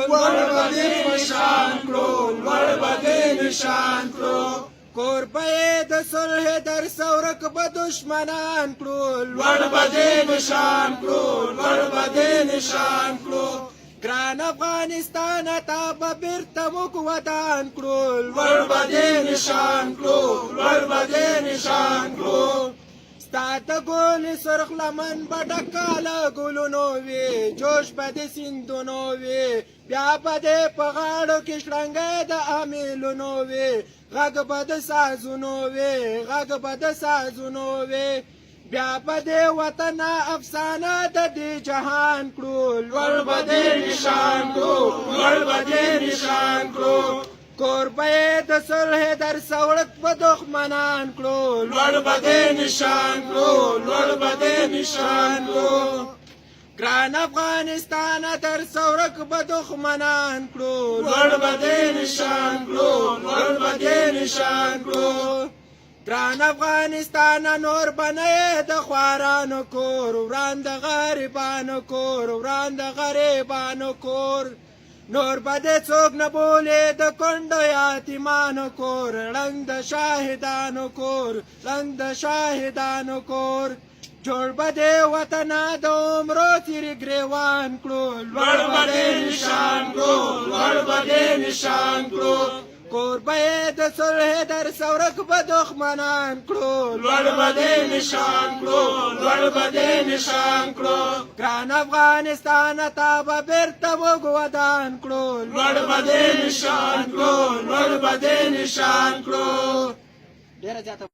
لوړ به دې نشان کړو لوړ به دې نشان کړو کوربه یې د صلح در ثورک به دشمنان کړو لوړ به دې نشان کړو لوړ به دې نشان کړو ګران افغانستان تا به بیرته موږ ودان کړو لوړ به دې نشان کړو لوړ به دې نشان کړو ستا د ګولې سرخ لمن به ډکه له ګلونو وي جوش به د سیندونو وي بیا به دې په غاړو کې شړنګی د امیلونو وي غږ به د سازونو وي غږ به د سازونو وي بیا به دې وطنه افسانه د دې جهان کړو لوړ به دې نشان کړو لوړ به دې نشان کړو کوربه یې د صلح در سړک به دښمنان کړو لوړ به دې نشان کړو لوړ به دې نشان کړو ګران افغانستان در سړک به دښمنان کړو لوړ به دې نشان کړو لوړ به دې نشان کړو ګران افغانستان نور به نه یې د خوارانو کور وران د غریبانو کور وران د غریبانو کور نور به دې څوک نه بولې د کونډو یتیمانو کور ړنګ د شاهدانو کور ړنګ د شاهدانو کور جوړ به دې وطنه د عمرو تیرې ګریوان کړو لوړ به دې نشان کړو لوړ به دې نشان کړو کوربه یې د صلح در سړک به دښمنان کړو لوړ به دې نشان کړو لوړ به دې نشان کړو ګران افغانستان تا به بیرته موږ ودان کړو لوړ به دې نشان کړو لوړ به دې نشان کړو ډېره زیاته